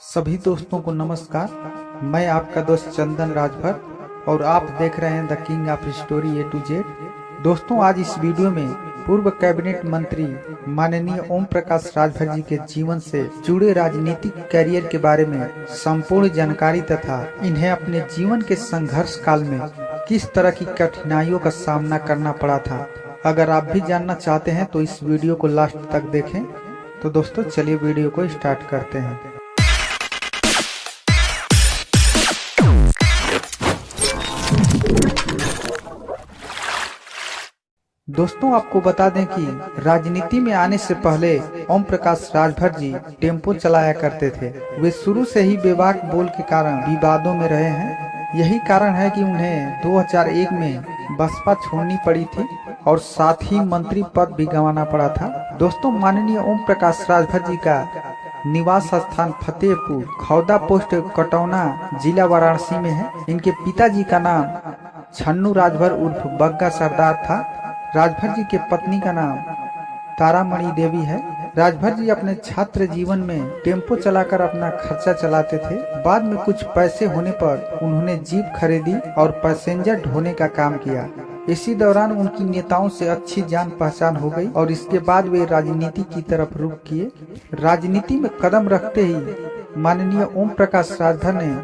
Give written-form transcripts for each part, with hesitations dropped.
सभी दोस्तों को नमस्कार। मैं आपका दोस्त चंदन राजभर और आप देख रहे हैं the king of story A to Z. दोस्तों, आज इस वीडियो में पूर्व कैबिनेट मंत्री माननीय ओम प्रकाश राजभर जी के जीवन से जुड़े राजनीतिक कैरियर के बारे में संपूर्ण जानकारी तथा इन्हें अपने जीवन के संघर्ष काल में किस तरह की कठिनाइयों का सामना करना पड़ा था, अगर आप भी जानना चाहते हैं तो इस वीडियो को लास्ट तक देखें। तो दोस्तों चलिए वीडियो को स्टार्ट करते हैं। दोस्तों, आपको बता दें कि राजनीति में आने से पहले ओम प्रकाश राजभर जी टेम्पो चलाया करते थे। वे शुरू से ही बेबाक बोल के कारण विवादों में रहे हैं। यही कारण है कि उन्हें 2001 में बसपा छोड़नी पड़ी थी और साथ ही मंत्री पद भी गंवाना पड़ा था। दोस्तों, माननीय ओम प्रकाश राजभर जी का निवास स्थान फतेहपुर खौदा पोस्ट कटौना जिला वाराणसी में है। इनके पिताजी का नाम छन्नू राजभर उर्फ बग्गा सरदार था। राजभर जी के पत्नी का नाम तारामणि देवी है। राजभर जी अपने छात्र जीवन में टेम्पो चलाकर अपना खर्चा चलाते थे। बाद में कुछ पैसे होने पर उन्होंने जीप खरीदी और पैसेंजर ढोने का काम किया। इसी दौरान उनकी नेताओं से अच्छी जान पहचान हो गई और इसके बाद वे राजनीति की तरफ रुख किए। राजनीति में कदम रखते ही माननीय ओम प्रकाश राजभर ने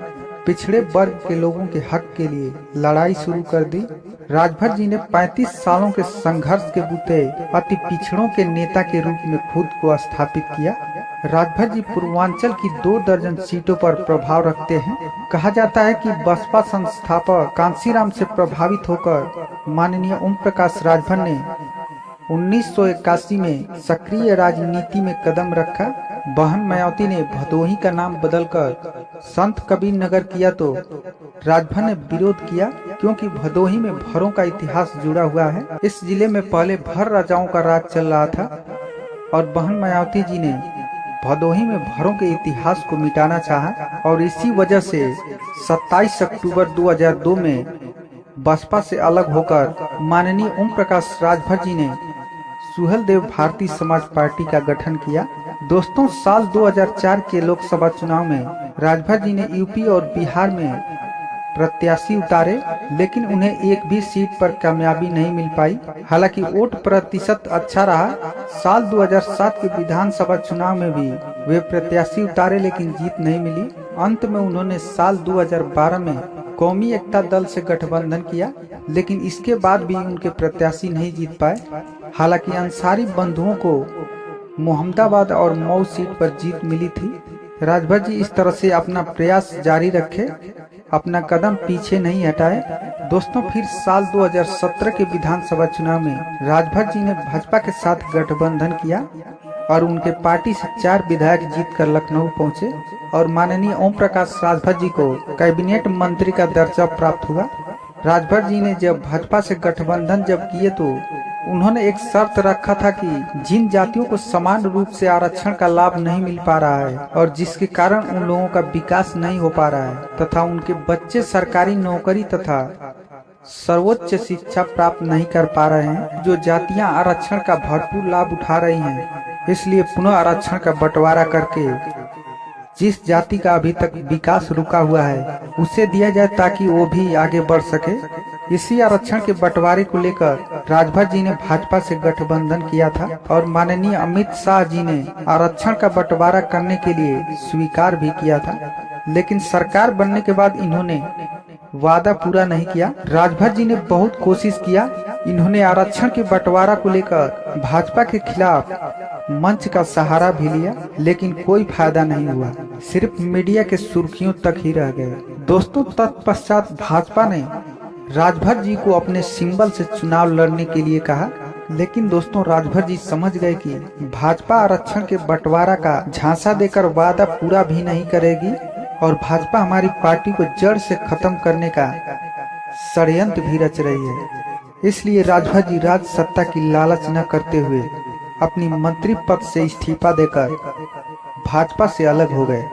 पिछड़े वर्ग के लोगों के हक के लिए लड़ाई शुरू कर दी। राजभर जी ने 35 सालों के संघर्ष के बूते अति पिछड़ों के नेता के रूप में खुद को स्थापित किया। राजभर जी पूर्वांचल की 2 दर्जन सीटों पर प्रभाव रखते हैं। कहा जाता है कि बसपा संस्थापक कांसीराम से प्रभावित होकर माननीय ओम प्रकाश राजभर ने 1981 में सक्रिय राजनीति में कदम रखा। बहन मायावती ने भदोही का नाम बदलकर संत कबीर नगर किया तो राजभर ने विरोध किया, क्योंकि भदोही में भरों का इतिहास जुड़ा हुआ है। इस जिले में पहले भर राजाओं का राज चल रहा था और बहन मायावती जी ने भदोही में भरों के इतिहास को मिटाना चाहा और इसी वजह से 27 अक्टूबर 2002 में बसपा से अलग होकर माननीय ओम प्रकाश राजभर जी ने सुहेलदेव भारतीय समाज पार्टी का गठन किया। दोस्तों, साल 2004 के लोकसभा चुनाव में राजभर जी ने यूपी और बिहार में प्रत्याशी उतारे, लेकिन उन्हें एक भी सीट पर कामयाबी नहीं मिल पाई। हालांकि वोट प्रतिशत अच्छा रहा। साल 2007 के विधानसभा चुनाव में भी वे प्रत्याशी उतारे, लेकिन जीत नहीं मिली। अंत में उन्होंने साल 2012 में कौमी एकता दल से गठबंधन किया, लेकिन इसके बाद भी उनके प्रत्याशी नहीं जीत पाए। हालांकि अंसारी बंधुओं को मोहम्मदाबाद और मऊ सीट पर जीत मिली थी। राजभर जी इस तरह से अपना प्रयास जारी रखे, अपना कदम पीछे नहीं हटाए। दोस्तों, फिर साल 2017 के विधानसभा चुनाव में राजभर जी ने भाजपा के साथ गठबंधन किया और उनके पार्टी से 4 विधायक जीतकर लखनऊ पहुंचे और माननीय ओम प्रकाश राजभर जी को कैबिनेट मंत्री का दर्जा प्राप्त हुआ। राजभर जी ने जब भाजपा से गठबंधन किए तो उन्होंने एक शर्त रखा था कि जिन जातियों को समान रूप से आरक्षण का लाभ नहीं मिल पा रहा है और जिसके कारण उन लोगों का विकास नहीं हो पा रहा है तथा उनके बच्चे सरकारी नौकरी तथा सर्वोच्च शिक्षा प्राप्त नहीं कर पा रहे हैं, जो जातियां आरक्षण का भरपूर लाभ उठा रही हैं, इसलिए पुनः आरक्षण का बंटवारा करके जिस जाति का अभी तक विकास रुका हुआ है उसे दिया जाए ताकि वो भी आगे बढ़ सके। इसी आरक्षण के बंटवारे को लेकर राजभर जी ने भाजपा से गठबंधन किया था और माननीय अमित शाह जी ने आरक्षण का बंटवारा करने के लिए स्वीकार भी किया था, लेकिन सरकार बनने के बाद इन्होंने वादा पूरा नहीं किया। राजभर जी ने बहुत कोशिश किया। इन्होंने आरक्षण के बंटवारा को लेकर भाजपा के खिलाफ मंच का सहारा भी लिया, लेकिन कोई फायदा नहीं हुआ, सिर्फ मीडिया के सुर्खियों तक ही रह गए। दोस्तों, तत्पश्चात भाजपा ने राजभर जी को अपने सिंबल से चुनाव लड़ने के लिए कहा, लेकिन दोस्तों राजभर जी समझ गए कि भाजपा आरक्षण के बंटवारा का झांसा देकर वादा पूरा भी नहीं करेगी और भाजपा हमारी पार्टी को जड़ से खत्म करने का षड्यंत्र भी रच रही है। इसलिए राजभर जी राज सत्ता की लालच न करते हुए अपनी मंत्री पद से इस्तीफा देकर भाजपा से अलग हो गए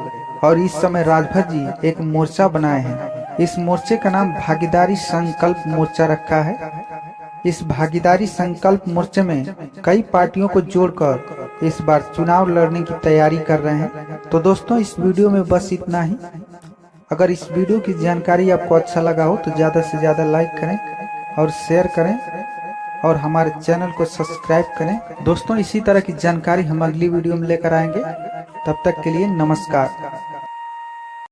और इस समय राजभर जी एक मोर्चा बनाए हैं। इस मोर्चे का नाम भागीदारी संकल्प मोर्चा रखा है। इस भागीदारी संकल्प मोर्चे में कई पार्टियों को जोड़कर इस बार चुनाव लड़ने की तैयारी कर रहे हैं। तो दोस्तों इस वीडियो में बस इतना ही। अगर इस वीडियो की जानकारी आपको अच्छा लगा हो तो ज़्यादा से ज़्यादा लाइक करें और शेयर करें और हमारे चैनल को सब्सक्राइब करें। दोस्तों इसी तरह की जानकारी हम अगली वीडियो में लेकर आएंगे। तब तक के लिए नमस्कार।